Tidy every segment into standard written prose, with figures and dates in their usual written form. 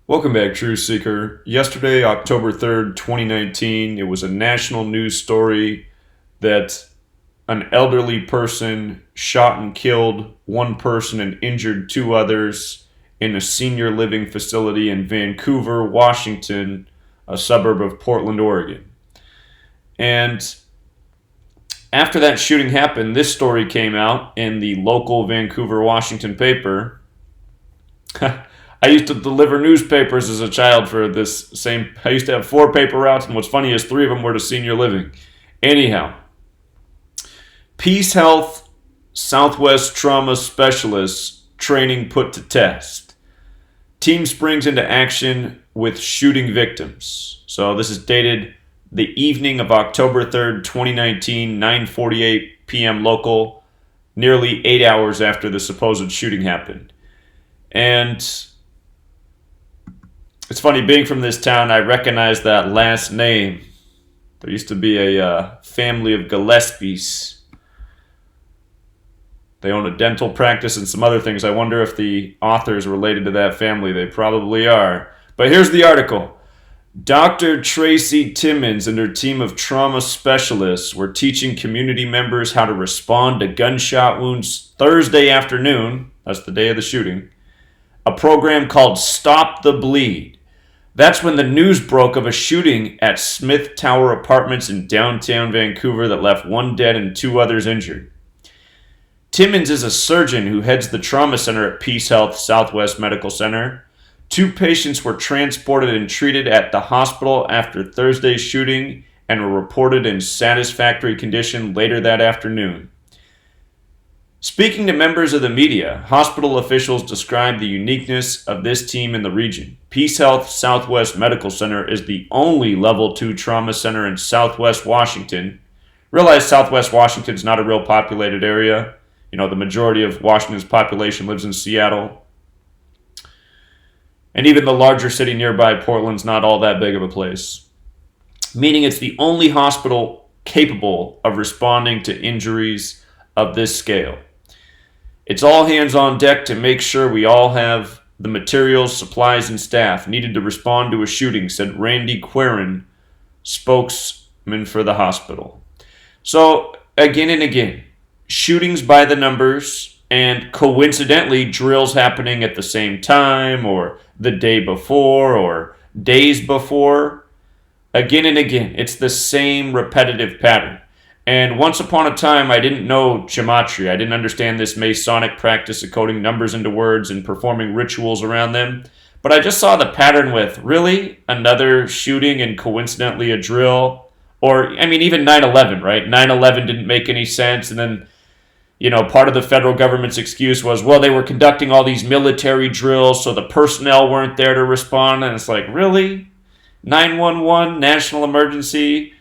Welcome back, Truth Seeker. Yesterday, October 3rd, 2019, it was a national news story that an elderly person shot and killed one person and injured two others in a senior living facility in Vancouver, Washington, a suburb of Portland, Oregon. And after that shooting happened, this story came out in the local Vancouver, Washington paper. I used to deliver newspapers as a child for this same. I used to have 4 paper routes, and what's funny is 3 of them were to senior living. Anyhow, PeaceHealth Southwest Trauma Specialists training put to test. Team springs into action with shooting victims. So this is dated the evening of October 3rd, 2019, 9:48 p.m. local, nearly 8 hours after the supposed shooting happened. And it's funny, being from this town, I recognize that last name. There used to be a family of Gillespies. They own a dental practice and some other things. I wonder if the author's related to that family. They probably are. But here's the article. Dr. Tracy Timmons and her team of trauma specialists were teaching community members how to respond to gunshot wounds Thursday afternoon. That's the day of the shooting. A program called Stop the Bleed. That's when the news broke of a shooting at Smith Tower Apartments in downtown Vancouver that left 1 dead and 2 others injured. Timmons is a surgeon who heads the trauma center at PeaceHealth Southwest Medical Center. 2 patients were transported and treated at the hospital after Thursday's shooting and were reported in satisfactory condition later that afternoon. Speaking to members of the media, hospital officials described the uniqueness of this team in the region. PeaceHealth Southwest Medical Center is the only Level 2 trauma center in Southwest Washington. Realize Southwest Washington is not a real populated area. You know, the majority of Washington's population lives in Seattle. And even the larger city nearby, Portland's not all that big of a place. Meaning it's the only hospital capable of responding to injuries of this scale. It's all hands on deck to make sure we all have the materials, supplies, and staff needed to respond to a shooting, said Randy Querin, spokesman for the hospital. So, again and again, shootings by the numbers, and coincidentally, drills happening at the same time, or the day before, or days before. Again and again, it's the same repetitive pattern. And once upon a time, I didn't know gematria. I didn't understand this Masonic practice of coding numbers into words and performing rituals around them. But I just saw the pattern with, really? Another shooting and coincidentally a drill? Or, I mean, even 9/11, right? 9/11 didn't make any sense. And then, you know, part of the federal government's excuse was, well, they were conducting all these military drills, so the personnel weren't there to respond. And it's like, really? 911, national emergency,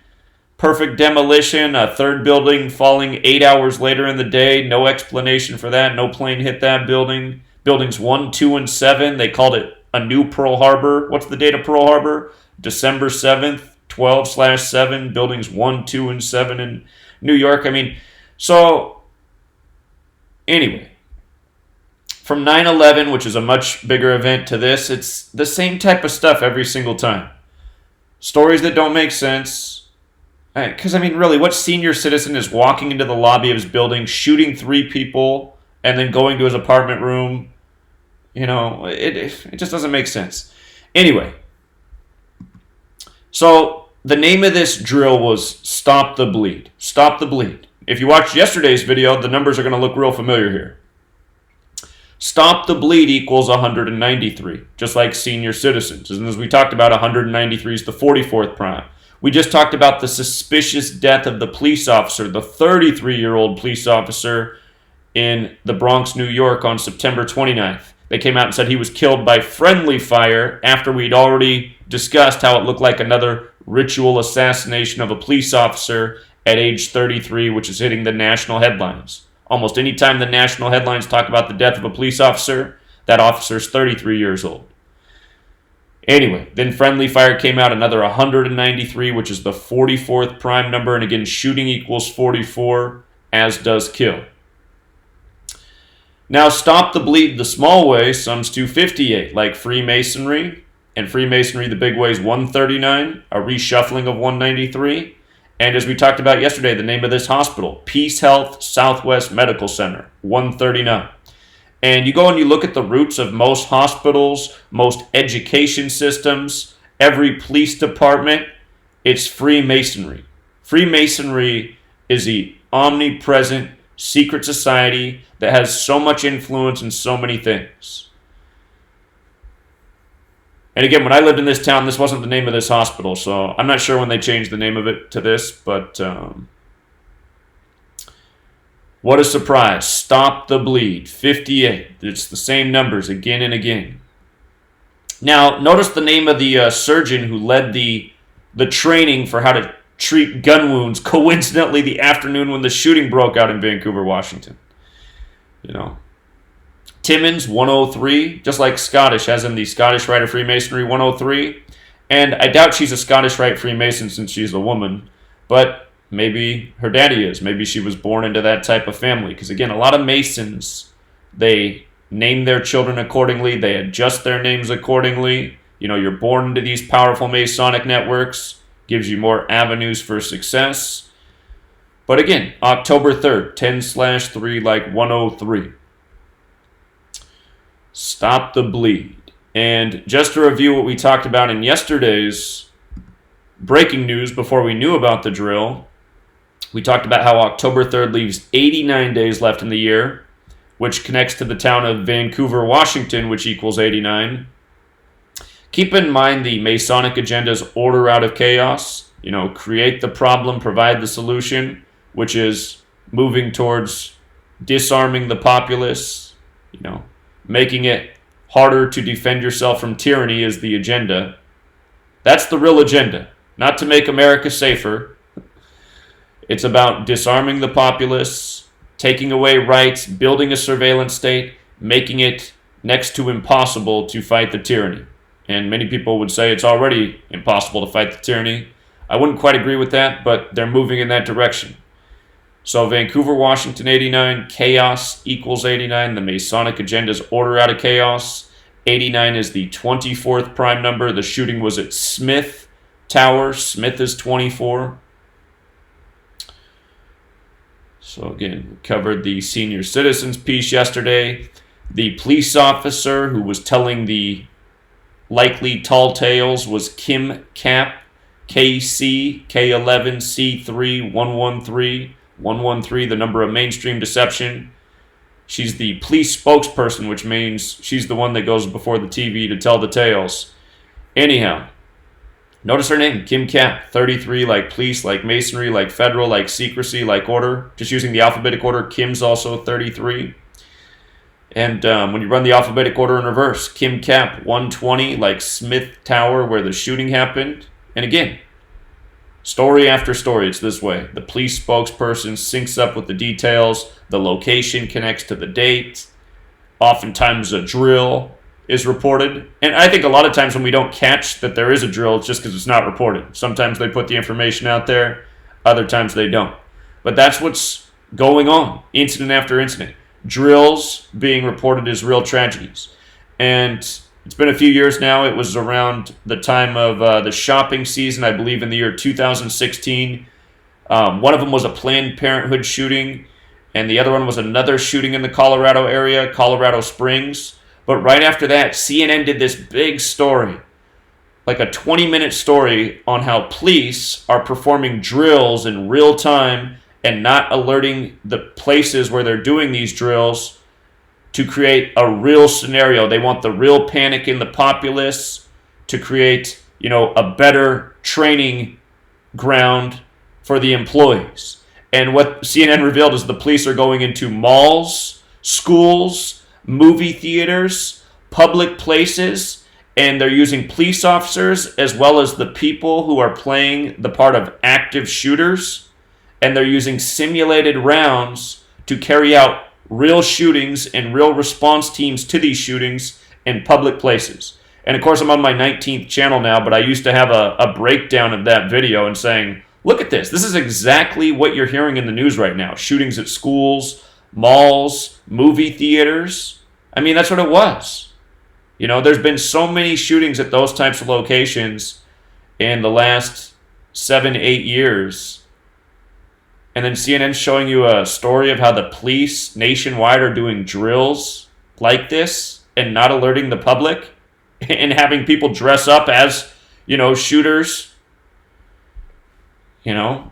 perfect demolition, a 3rd building falling 8 hours later in the day. No explanation for that. No plane hit that building. Buildings 1, 2, and 7. They called it a new Pearl Harbor. What's the date of Pearl Harbor? December 7th, 12/7. Buildings 1, 2, and 7 in New York. I mean, so anyway, from 9/11, which is a much bigger event, to this, it's the same type of stuff every single time. Stories that don't make sense. Because, I mean, really, what senior citizen is walking into the lobby of his building, shooting 3 people, and then going to his apartment room? You know, it just doesn't make sense. Anyway, so the name of this drill was Stop the Bleed. Stop the Bleed. If you watched yesterday's video, the numbers are going to look real familiar here. Stop the Bleed equals 193, just like senior citizens. And as we talked about, 193 is the 44th prime. We just talked about the suspicious death of the police officer, the 33-year-old police officer in the Bronx, New York on September 29th. They came out and said he was killed by friendly fire after we'd already discussed how it looked like another ritual assassination of a police officer at age 33, which is hitting the national headlines. Almost any time the national headlines talk about the death of a police officer, that officer's 33 years old. Anyway, then friendly fire came out, another 193, which is the 44th prime number. And again, shooting equals 44, as does kill. Now, stop the bleed the small way sums to 58, like Freemasonry, And Freemasonry, the big way is 139, a reshuffling of 193. And as we talked about yesterday, the name of this hospital, PeaceHealth Southwest Medical Center, 139. And you go and you look at the roots of most hospitals, most education systems, every police department, it's Freemasonry. Freemasonry is the omnipresent secret society that has so much influence in so many things. And again, when I lived in this town, this wasn't the name of this hospital, so I'm not sure when they changed the name of it to this, but what a surprise. Stop the Bleed, 58. It's the same numbers again and again. Now, notice the name of the surgeon who led the training for how to treat gun wounds, coincidentally the afternoon when the shooting broke out in Vancouver, Washington. Timmins, 103, just like Scottish, as in the Scottish Rite of Freemasonry, 103. And I doubt she's a Scottish Rite Freemason since she's a woman, but maybe her daddy is. Maybe she was born into that type of family. Because again, a lot of Masons, they name their children accordingly. They adjust their names accordingly. You're born into these powerful Masonic networks. Gives you more avenues for success. But again, October 3rd, 10/3, like 103. Stop the Bleed. And just to review what we talked about in yesterday's breaking news before we knew about the drill, we talked about how October 3rd leaves 89 days left in the year, which connects to the town of Vancouver, Washington, which equals 89. Keep in mind the Masonic agenda is order out of chaos. Create the problem, provide the solution, which is moving towards disarming the populace, making it harder to defend yourself from tyranny is the agenda. That's the real agenda. Not to make America safer. It's about disarming the populace, taking away rights, building a surveillance state, making it next to impossible to fight the tyranny. And many people would say it's already impossible to fight the tyranny. I wouldn't quite agree with that, but they're moving in that direction. So Vancouver, Washington, 89. Chaos equals 89. The Masonic agenda is order out of chaos. 89 is the 24th prime number. The shooting was at Smith Tower. Smith is 24. So again, we covered the senior citizens piece yesterday. The police officer who was telling the likely tall tales was Kim Cap, KC, K11, C3, 113. 113, the number of mainstream deception. She's the police spokesperson, which means she's the one that goes before the TV to tell the tales. Anyhow, notice her name, Kim Cap, 33, like police, like masonry, like federal, like secrecy, like order. Just using the alphabetic order, Kim's also 33. And when you run the alphabetic order in reverse, Kim Cap, 120, like Smith Tower, where the shooting happened. And again, story after story, it's this way. The police spokesperson syncs up with the details. The location connects to the date. Oftentimes a drill is reported. And I think a lot of times when we don't catch that there is a drill, it's just because it's not reported. Sometimes they put the information out there. Other times they don't. But that's what's going on, incident after incident. Drills being reported as real tragedies. And it's been a few years now. It was around the time of the shopping season, I believe in the year 2016. One of them was a Planned Parenthood shooting, and the other one was another shooting in the Colorado area, Colorado Springs. But right after that, CNN did this big story, like a 20-minute story on how police are performing drills in real time and not alerting the places where they're doing these drills to create a real scenario. They want the real panic in the populace to create, a better training ground for the employees. And what CNN revealed is the police are going into malls, schools, movie theaters, public places, and they're using police officers as well as the people who are playing the part of active shooters, and they're using simulated rounds to carry out real shootings and real response teams to these shootings in public places. And of course, I'm on my 19th channel now, but I used to have a breakdown of that video and saying, look at this. This is exactly what you're hearing in the news right now. Shootings at schools, malls, movie theaters. I mean, that's what it was. You know, there's been so many shootings at those types of locations in the last 7-8 years. And then CNN's showing you a story of how the police nationwide are doing drills like this and not alerting the public and having people dress up as, you know, shooters. You know,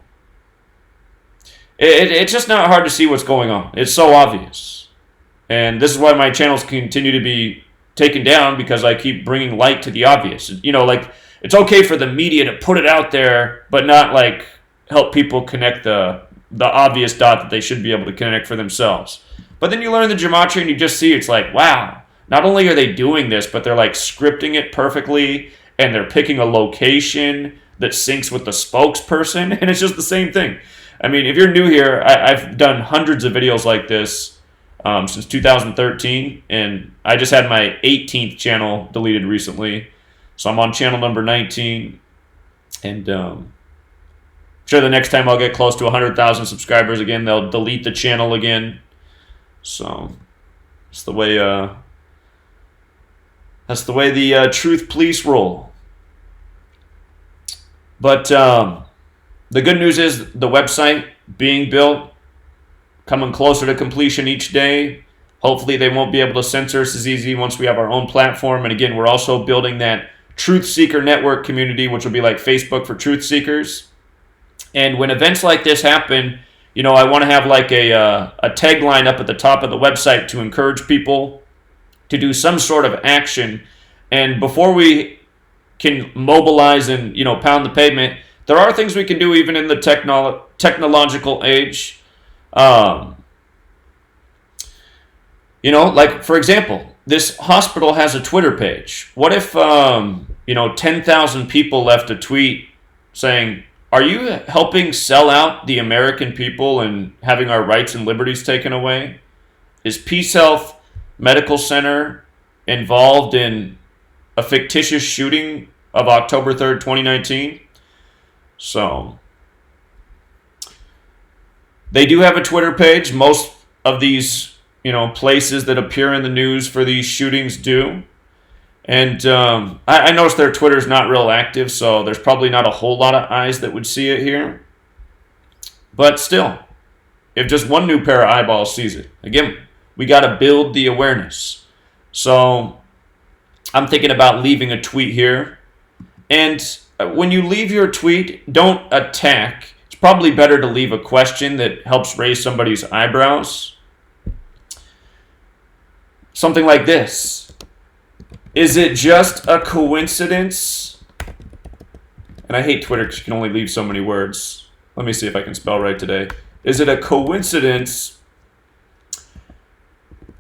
it's just not hard to see what's going on. It's so obvious. And this is why my channels continue to be taken down, because I keep bringing light to the obvious. You know, like, it's okay for the media to put it out there, but not, like, help people connect the obvious dot that they should be able to connect for themselves. But then you learn the gematria and you just see, it's like, wow, not only are they doing this, but they're, like, scripting it perfectly, and they're picking a location that syncs with the spokesperson, and it's just the same thing. I mean, if you're new here, I've done hundreds of videos like this since 2013, and I just had my 18th channel deleted recently, so I'm on channel number 19, and I'm sure the next time I'll get close to 100,000 subscribers again, they'll delete the channel again. So that's the way the truth police roll. But the good news is the website being built, coming closer to completion each day. Hopefully they won't be able to censor us as easy once we have our own platform. And again, we're also building that Truth Seeker Network community, which will be like Facebook for truth seekers. And when events like this happen, you know, I want to have like a tagline up at the top of the website to encourage people to do some sort of action. And before we can mobilize and, you know, pound the pavement, there are things we can do even in the technological age. You know, like, for example, this hospital has a Twitter page. What if, 10,000 people left a tweet saying, are you helping sell out the American people and having our rights and liberties taken away? Is PeaceHealth Medical Center involved in a fictitious shooting of October 3rd, 2019? So they do have a Twitter page. Most of these, places that appear in the news for these shootings do. And I noticed their Twitter's not real active, so there's probably not a whole lot of eyes that would see it here. But still, if just one new pair of eyeballs sees it, again, we got to build the awareness. So I'm thinking about leaving a tweet here. And when you leave your tweet, don't attack. It's probably better to leave a question that helps raise somebody's eyebrows. Something like this. Is it just a coincidence? And I hate Twitter because you can only leave so many words. Let me see if I can spell right today. Is it a coincidence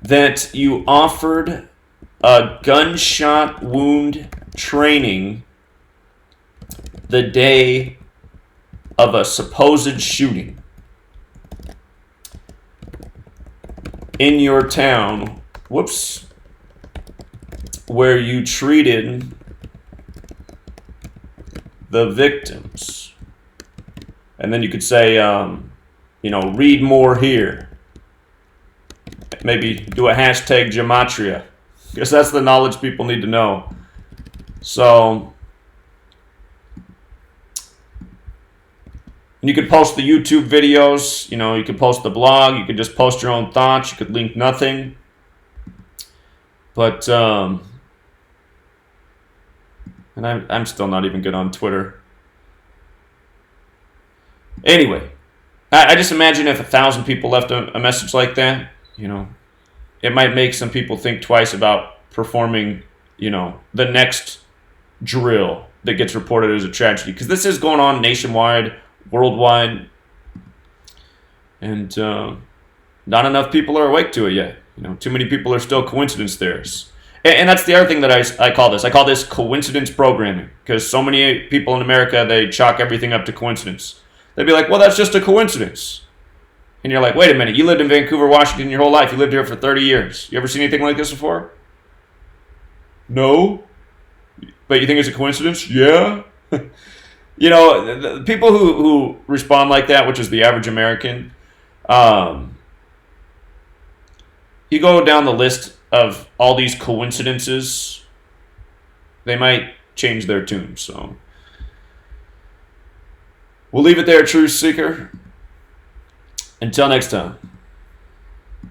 that you offered a gunshot wound training the day of a supposed shooting in your town, where you treated the victims? And then you could say, read more here. Maybe do a hashtag gematria, because that's the knowledge people need to know. So, and you could post the YouTube videos, you could post the blog, you could just post your own thoughts, you could link nothing. But, and I'm still not even good on Twitter. Anyway, I just imagine if 1,000 people left a message like that, it might make some people think twice about performing, the next drill that gets reported as a tragedy. Because this is going on nationwide, worldwide, and not enough people are awake to it yet. Too many people are still coincidence theorists. And that's the other thing that I call this. I call this coincidence programming, because so many people in America, they chalk everything up to coincidence. They'd be like, well, that's just a coincidence. And you're like, wait a minute, you lived in Vancouver, Washington your whole life. You lived here for 30 years. You ever seen anything like this before? No? But you think it's a coincidence? Yeah? The people who respond like that, which is the average American, you go down the list of all these coincidences they might change their tune. So we'll leave it there, Truth Seeker. Until next time.